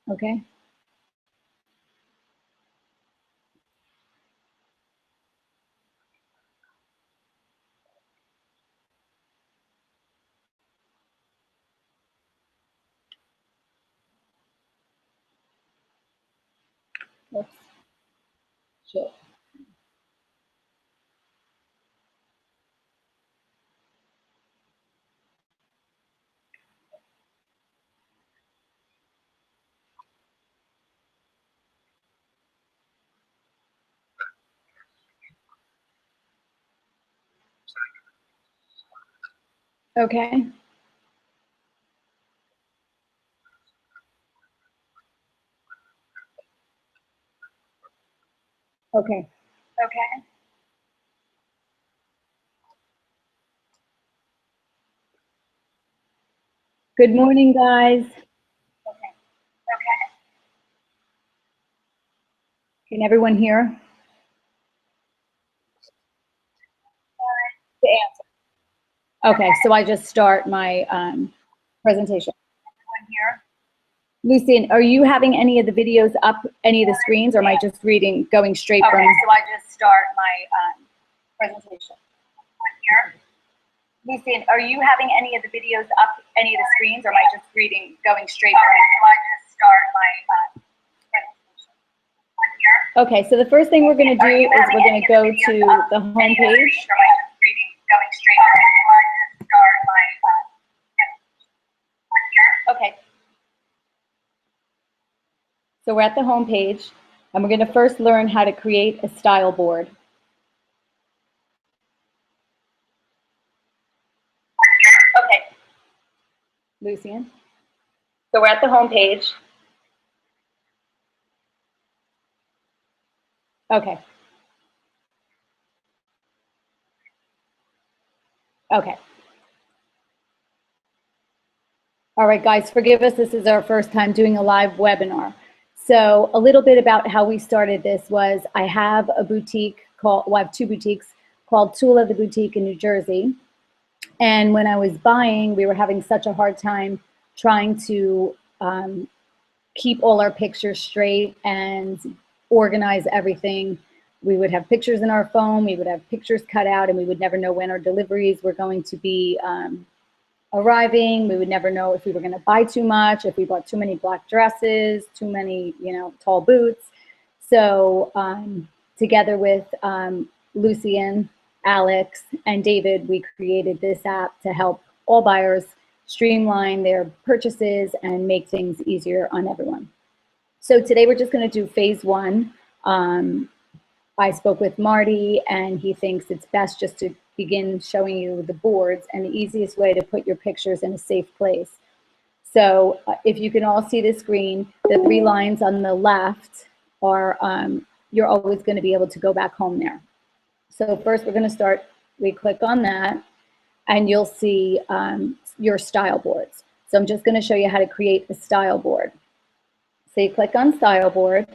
Okay. Oops. Sure. Okay. Okay. Okay. Good morning, guys. Okay. Okay. Can everyone hear? To answer. Okay, so I just start my presentation. Everyone here? Lucian, are you having any of the videos up, any of the screens, or am I just reading, going straight Okay, from? so I just start my presentation. Everyone here? Lucian, are you having any of the videos up, any of the screens, or am I just reading, going straight from? Okay, so I just start my presentation. Everyone here? Okay, so the first thing we're going to do is we're going to go to the home Any of the page. screens, or am I just reading, going straight from? Okay, so I just start my presentation. Everyone here? Okay. So we're at the home page, and we're going to first learn how to create a style board. Okay. Lucian? So we're at the home page. Okay. Okay. All right, guys, forgive us. This is our first time doing a live webinar. So a little bit about how we started this was I have a boutique called, well, I have two boutiques called Tula the Boutique in New Jersey. And when I was buying, we were having such a hard time trying to keep all our pictures straight and organize everything. We would have pictures in our phone, we would have pictures cut out, and we would never know when our deliveries were going to be arriving. We would never know if we were going to buy too much, if we bought too many black dresses, too many, tall boots. So together with Lucian, Alex, and David, we created this app to help all buyers streamline their purchases and make things easier on everyone. So today we're just going to do phase one. I spoke with Marty, and he thinks it's best just to begin showing you the boards and the easiest way to put your pictures in a safe place. So if you can all see the screen, the three lines on the left are, you're always going to be able to go back home there. So first we're going to start, we click on that, and you'll see your style boards. So I'm just going to show you how to create a style board. So you click on style board,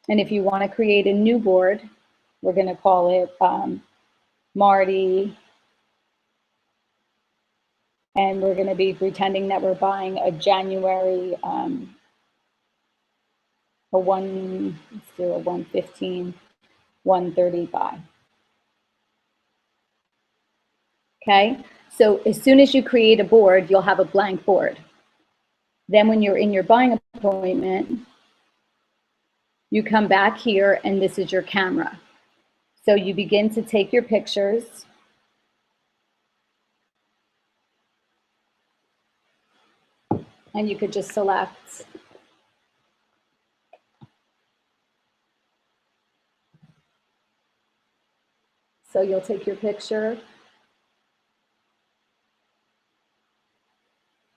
and if you want to create a new board, we're going to call it Marty, and we're going to be pretending that we're buying a January, let's do a 115, 130 buy. Okay, so as soon as you create a board, you'll have a blank board. Then when you're in your buying appointment, you come back here, and this is your camera. So you begin to take your pictures. And you could just select so you'll take your picture.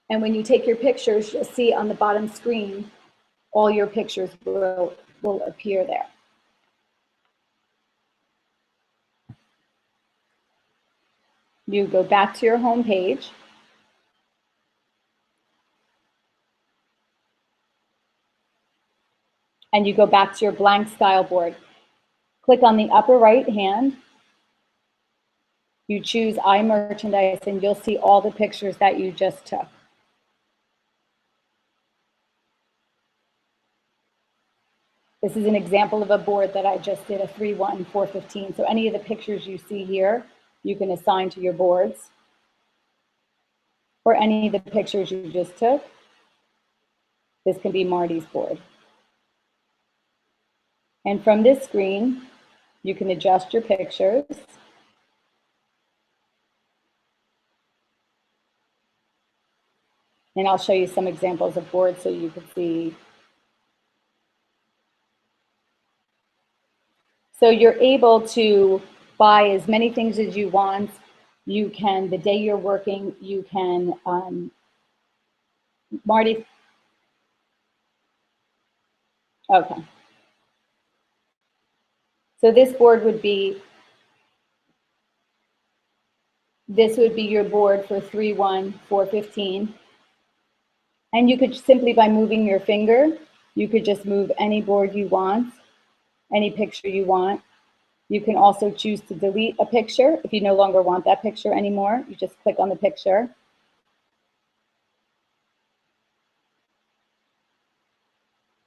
And when you take your pictures, you'll see on the bottom screen, all your pictures will appear there. You go back to your home page. And you go back to your blank style board. Click on the upper right hand. You choose iMerchandise, and you'll see all the pictures that you just took. This is an example of a board that I just did, a 3-1-4-15. So any of the pictures you see here, you can assign to your boards, or any of the pictures you just took. This can be Marty's board. And from this screen, you can adjust your pictures. And I'll show you some examples of boards so you can see. So you're able to buy as many things as you want. You can, the day you're working, you can, Marty. Okay. So this board would be, this would be your board for 3-1-4-15. And you could simply, by moving your finger, you could just move any board you want, any picture you want. You can also choose to delete a picture. If you no longer want that picture anymore, you just click on the picture.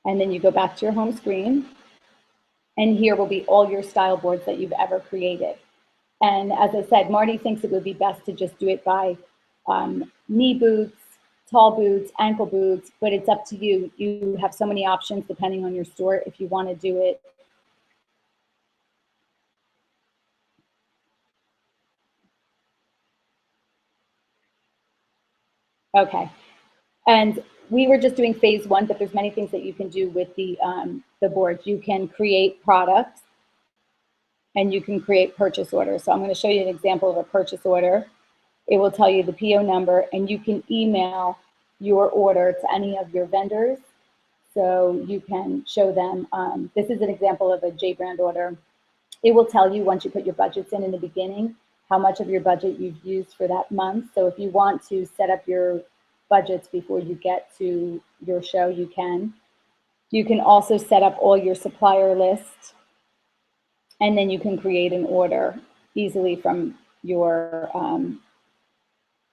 And then you go back to your home screen. And here will be all your style boards that you've ever created. And as I said, Marty thinks it would be best to just do it by knee boots, tall boots, ankle boots, but it's up to you. You have so many options depending on your store if you want to do it. Okay, and we were just doing phase one, but there's many things that you can do with the boards. You can create products and you can create purchase orders. So I'm going to show you an example of a purchase order. It will tell you the PO number and you can email your order to any of your vendors. So you can show them, this is an example of a J-brand order. It will tell you once you put your budgets in the beginning, how much of your budget you've used for that month. So if you want to set up your budgets before you get to your show, you can. You can also set up all your supplier lists, and then you can create an order easily from your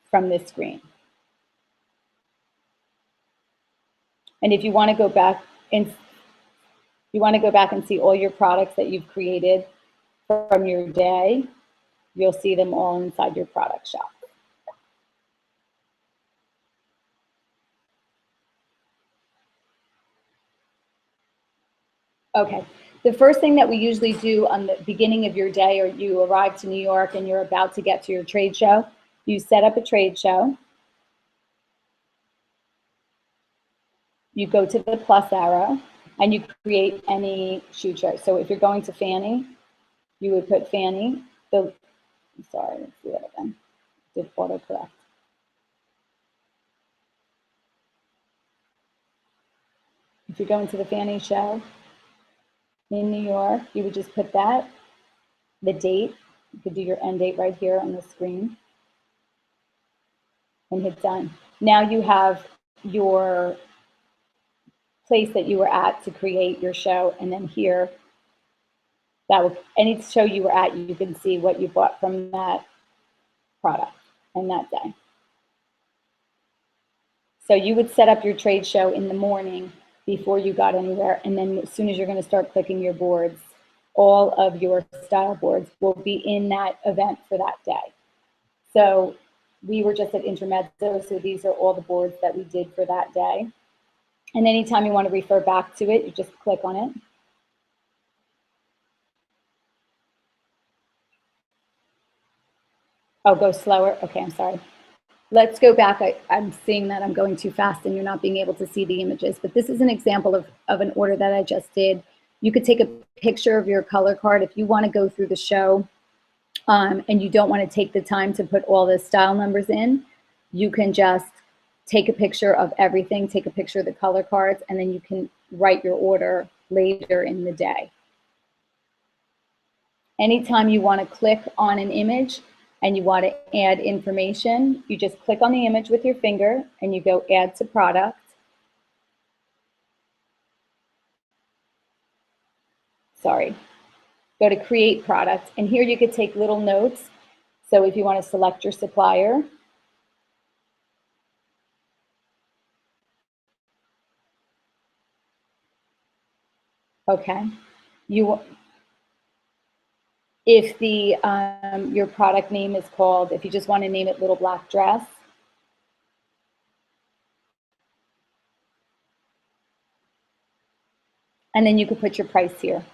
from this screen. And if you want to go back and see all your products that you've created from your day, you'll see them all inside your product shop. Okay, the first thing that we usually do on the beginning of your day, or you arrive to New York and you're about to get to your trade show, you set up a trade show. You go to the plus arrow and you create any shoe chart. So if you're going to Fanny, you would put Fanny. I'm sorry, let's do that again. Did autocorrect. If you're going to the Fanny show in New York, you would just put that, the date. You could do your end date right here on the screen and hit done. Now you have your place that you were at to create your show, and then here, that will, any show you were at, you can see what you bought from that product and that day. So you would set up your trade show in the morning before you got anywhere, and then as soon as you're going to start clicking your boards, all of your style boards will be in that event for that day. So we were just at Intermezzo, so these are all the boards that we did for that day. And anytime you want to refer back to it, you just click on it. Oh, go slower. Okay, I'm sorry. Let's go back. I'm seeing that I'm going too fast and you're not being able to see the images, but this is an example of an order that I just did. You could take a picture of your color card if you want to go through the show and you don't want to take the time to put all the style numbers in. You can just take a picture of everything, take a picture of the color cards, and then you can write your order later in the day. Anytime you want to click on an image and you want to add information, you just click on the image with your finger and you go add to product. Sorry, go to create product, and here you could take little notes. So if you want to select your supplier, Okay. If your product name is called, if you just want to name it Little Black Dress, and then you could put your price here.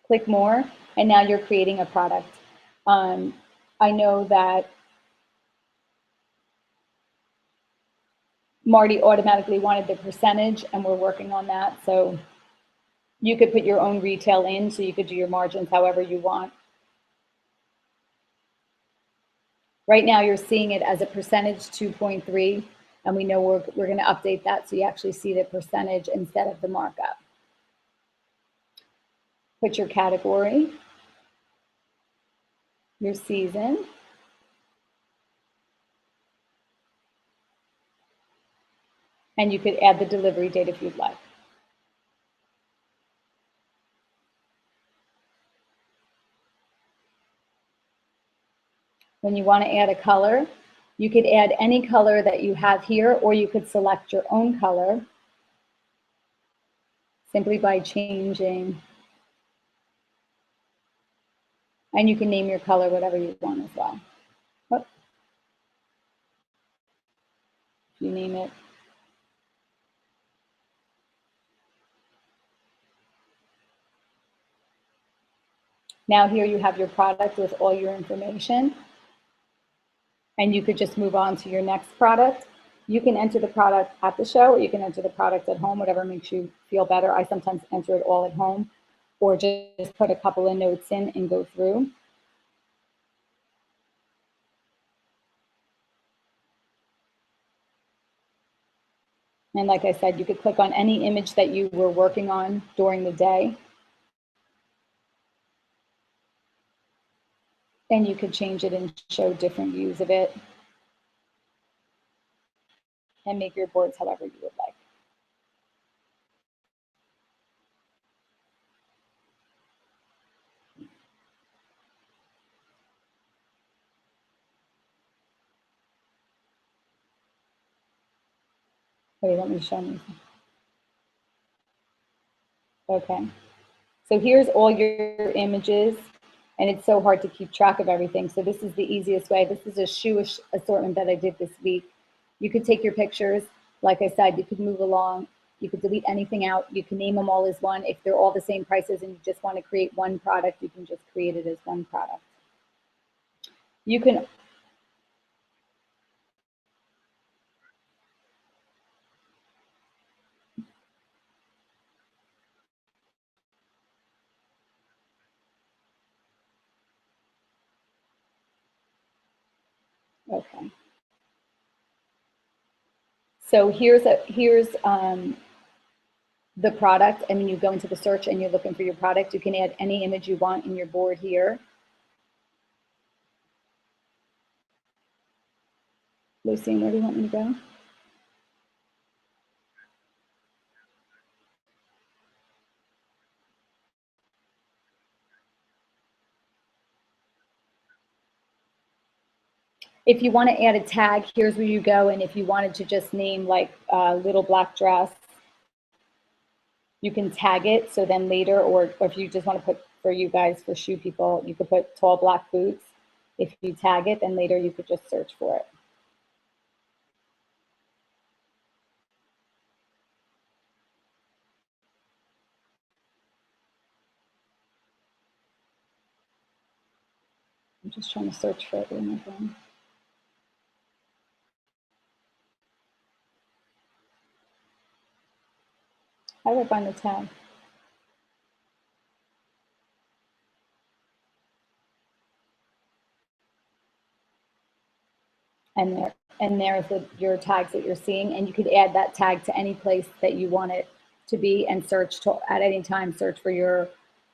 Click more, and now you're creating a product. I know that Marty automatically wanted the percentage, and we're working on that. So you could put your own retail in, so you could do your margins however you want. Right now, you're seeing it as a percentage 2.3, and we know we're going to update that so you actually see the percentage instead of the markup. Put your category, your season, and you could add the delivery date if you'd like. When you want to add a color, you could add any color that you have here, or you could select your own color simply by changing, and you can name your color whatever you want as well. If you name it. Now here you have your product with all your information, and you could just move on to your next product. You can enter the product at the show, or you can enter the product at home, whatever makes you feel better. I sometimes enter it all at home, or just put a couple of notes in and go through. And like I said, you could click on any image that you were working on during the day, and you could change it and show different views of it and make your boards however you would like. Wait, let me show you. Okay, so here's all your images, and it's so hard to keep track of everything. So this is the easiest way. This is a shoe assortment that I did this week. You could take your pictures. Like I said, you could move along. You could delete anything out. You can name them all as one. If they're all the same prices and you just want to create one product, you can just create it as one product. You can okay. So here's the product, and when you go into the search and you're looking for your product, you can add any image you want in your board here. Lucy, where do you want me to go? If you want to add a tag, here's where you go. And if you wanted to just name like Little Black Dress, you can tag it. So then later, or if you just want to put, for you guys, for shoe people, you could put Tall Black Boots. If you tag it, then later you could just search for it. I'm just trying to search for it in my phone. How do I find the tag? And there's your tags that you're seeing, and you could add that tag to any place that you want it to be, and search at any time, search for your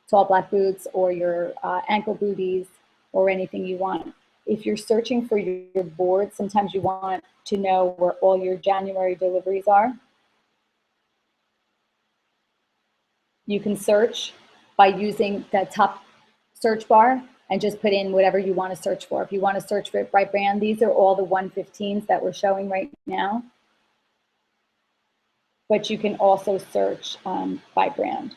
Tall Black Boots or your ankle booties or anything you want. If you're searching for your board, sometimes you want to know where all your January deliveries are. You can search by using that top search bar and just put in whatever you want to search for. If you want to search for it by brand, these are all the 115s that we're showing right now. but you can also search by brand.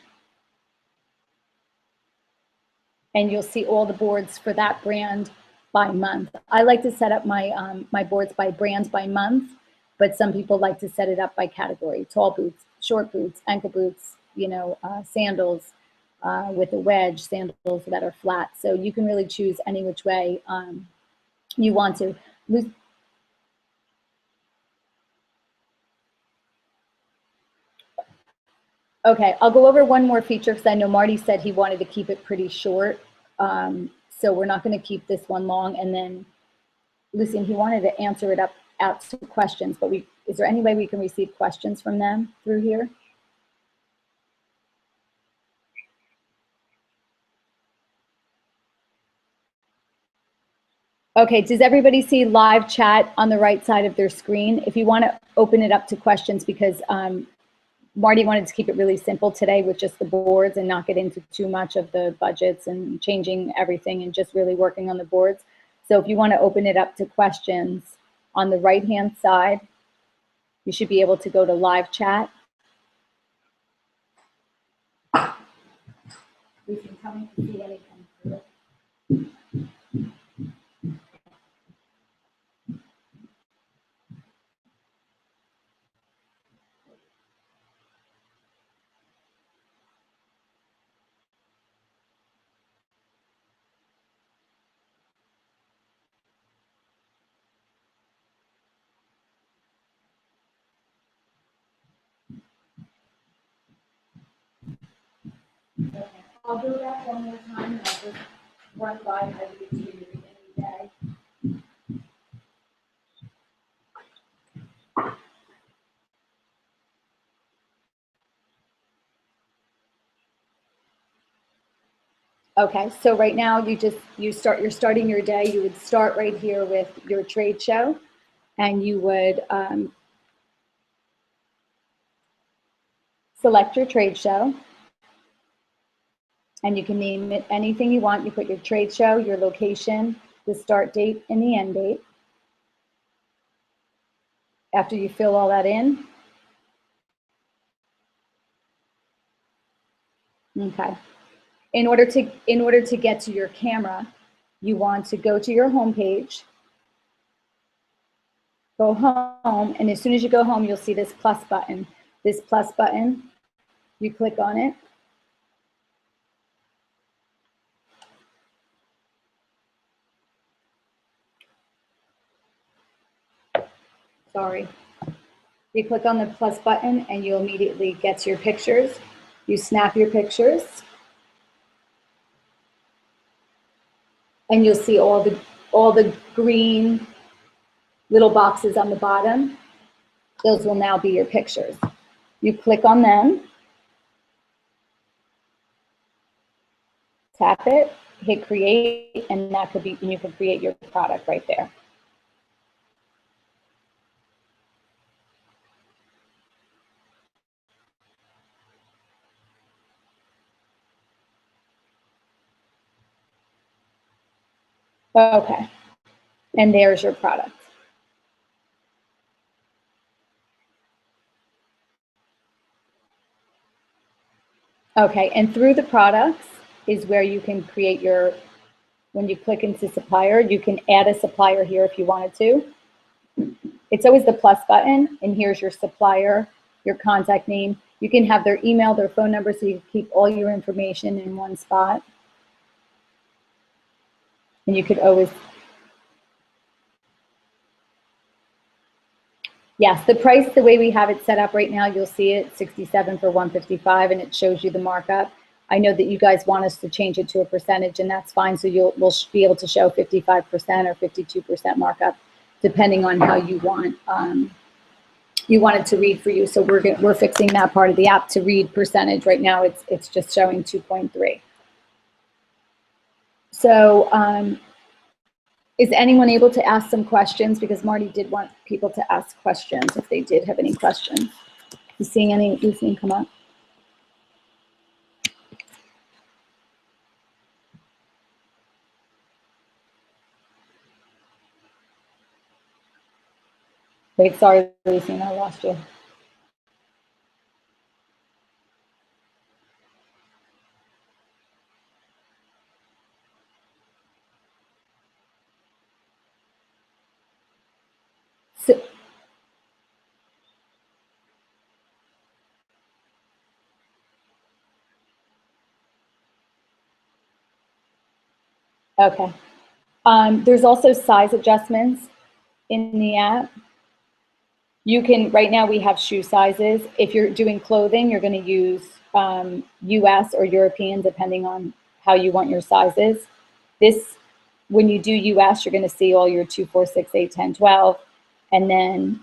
And you'll see all the boards for that brand by month. I like to set up my, my boards by brand by month, but some people like to set it up by category: tall boots, short boots, ankle boots, you know, sandals with a wedge, sandals that are flat. So you can really choose any which way you want to. Okay, I'll go over one more feature because I know Marty said he wanted to keep it pretty short. So we're not going to keep this one long. And then Lucian, he wanted to answer it out to questions, but is there any way we can receive questions from them through here? Okay, does everybody see live chat on the right side of their screen? If you want to open it up to questions, because Marty wanted to keep it really simple today with just the boards and not get into too much of the budgets and changing everything and just really working on the boards. So if you want to open it up to questions on the right-hand side, you should be able to go to live chat. You can tell me if you see anything through it. I'll do that one more time, and I'll just run by how you do it every day. Okay, so right now you're starting your day. You would start right here with your trade show, and you would select your trade show, and you can name it anything you want. You put your trade show, your location, the start date, and the end date. After you fill all that in, okay. In order to get to your camera, you want to go to your home page, go home, and as soon as you go home, you'll see this plus button. This plus button, you click on it. Sorry. You click on the plus button and you'll immediately get to your pictures. You snap your pictures. And you'll see all the green little boxes on the bottom. Those will now be your pictures. You click on them. Tap it, hit create, and you can create your product right there. Okay, and there's your product. Okay, and through the products is where you can create your, when you click into supplier, you can add a supplier here if you wanted to. It's always the plus button, and here's your supplier, your contact name. You can have their email, their phone number, so you can keep all your information in one spot. And you could always, yes, the price, the way we have it set up right now, you'll see it 67 for 155, and it shows you the markup. I know that you guys want us to change it to a percentage, and that's fine. So we'll be able to show 55% or 52% markup, depending on how you want it to read for you. So we're fixing that part of the app to read percentage. Right now, it's just showing 2.3. So is anyone able to ask some questions? Because Marty did want people to ask questions if they did have any questions. You seeing anything come up? Wait, sorry, Lucy, I lost you. So, okay. There's also size adjustments in the app. You can, right now we have shoe sizes. If you're doing clothing, you're going to use US or European, depending on how you want your sizes. This, when you do US, you're going to see all your 2, 4, 6, 8, 10, 12. And then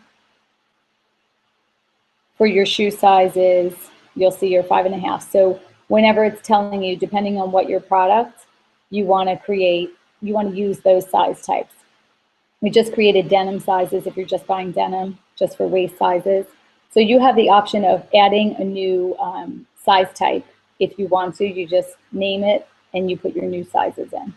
for your shoe sizes, you'll see your 5.5. So whenever it's telling you, depending on what your product, you want to create, you want to use those size types. We just created denim sizes if you're just buying denim, just for waist sizes. So you have the option of adding a new size type. If you want to, you just name it and you put your new sizes in.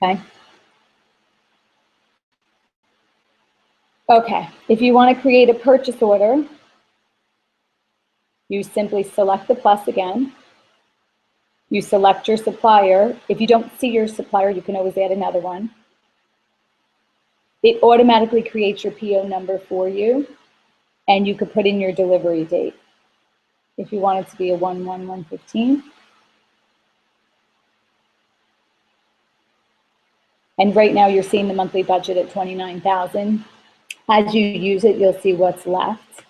Okay. Okay, if you want to create a purchase order, you simply select the plus again. You select your supplier. If you don't see your supplier, you can always add another one. It automatically creates your PO number for you, and you could put in your delivery date. If you want it to be a 1/1/115. And right now you're seeing the monthly budget at 29,000. As you use it, you'll see what's left.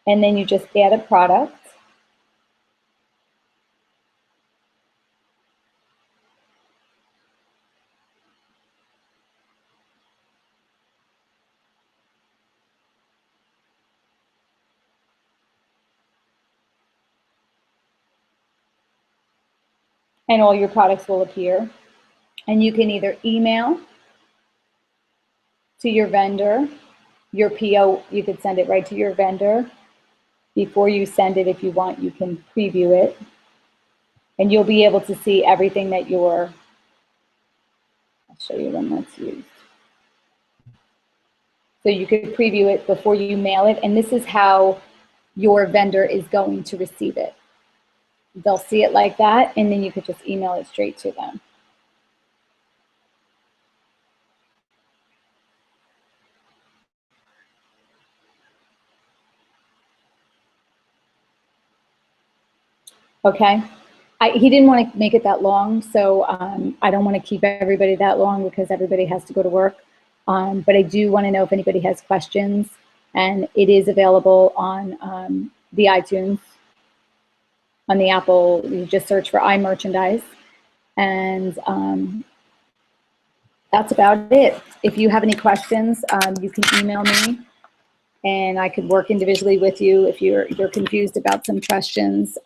And then you just add a product. And all your products will appear. And you can either email to your vendor, your PO, you could send it right to your vendor. Before you send it, if you want, you can preview it. And you'll be able to see everything that you're, I'll show you when that's used. So you could preview it before you mail it, and this is how your vendor is going to receive it. They'll see it like that, and then you could just email it straight to them. Okay, he didn't want to make it that long, so I don't want to keep everybody that long because everybody has to go to work. But I do want to know if anybody has questions, and it is available on the iTunes, on the Apple. You just search for iMerchandise, and that's about it. If you have any questions, you can email me, and I could work individually with you if you're confused about some questions.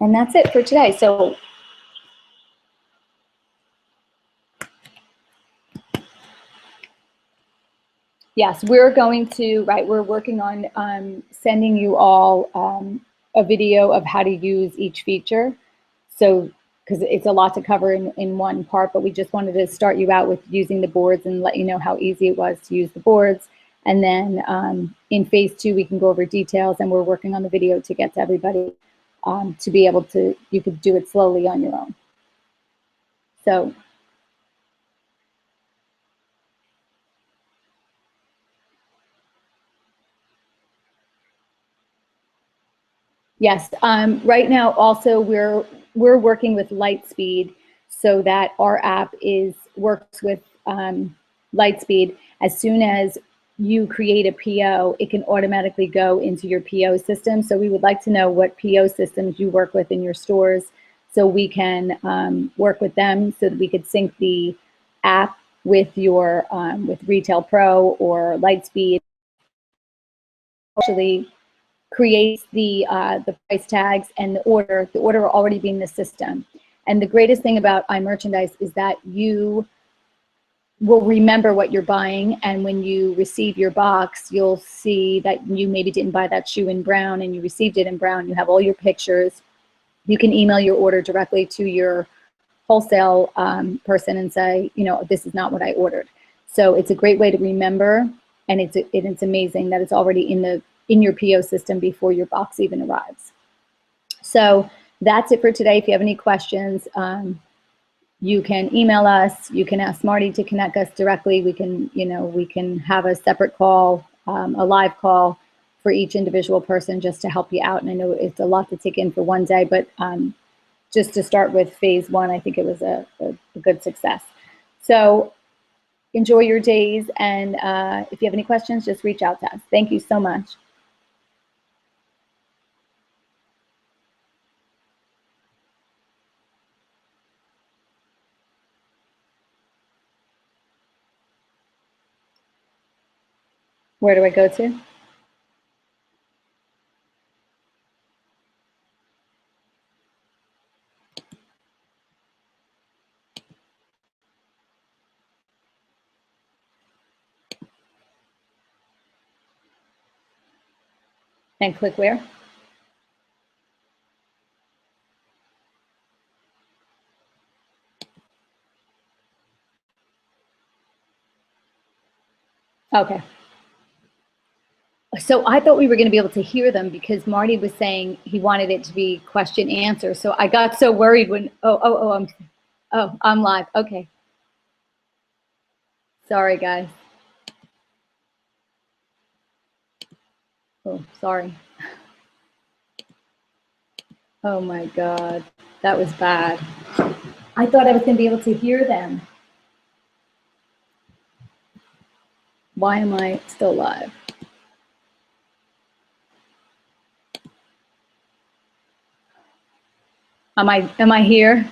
And that's it for today. So yes, we're going to, we're working on sending you all a video of how to use each feature. So, because it's a lot to cover in one part, but we just wanted to start you out with using the boards and let you know how easy it was to use the boards. And then in phase 2, we can go over details, and we're working on the video to get to everybody to be able to, you could do it slowly on your own. So. Yes, right now also we're working with Lightspeed so that our app works with Lightspeed. As soon as you create a PO, it can automatically go into your PO system. So we would like to know what PO systems you work with in your stores so we can work with them so that we could sync the app with your with Retail Pro or Lightspeed. Actually creates the price tags and the order already being the system. And the greatest thing about iMerchandise is that you will remember what you're buying, and when you receive your box, you'll see that you maybe didn't buy that shoe in brown and you received it in brown. You have all your pictures. You can email your order directly to your wholesale person and say, you know, this is not what I ordered. So it's a great way to remember, and it's amazing that it's already in your PO system before your box even arrives. So that's it for today. If you have any questions, you can email us. You can ask Marty to connect us directly. We can, we can have a separate call, a live call for each individual person just to help you out. And I know it's a lot to take in for one day, but just to start with phase one, I think it was a good success. So enjoy your days. And if you have any questions, just reach out to us. Thank you so much. Where do I go to? And click where? Okay. So I thought we were going to be able to hear them because Marty was saying he wanted it to be question answer. So I got so worried when, I'm live. Okay. Sorry, guys. Oh, sorry. Oh my God, that was bad. I thought I was going to be able to hear them. Why am I still live? Am I here?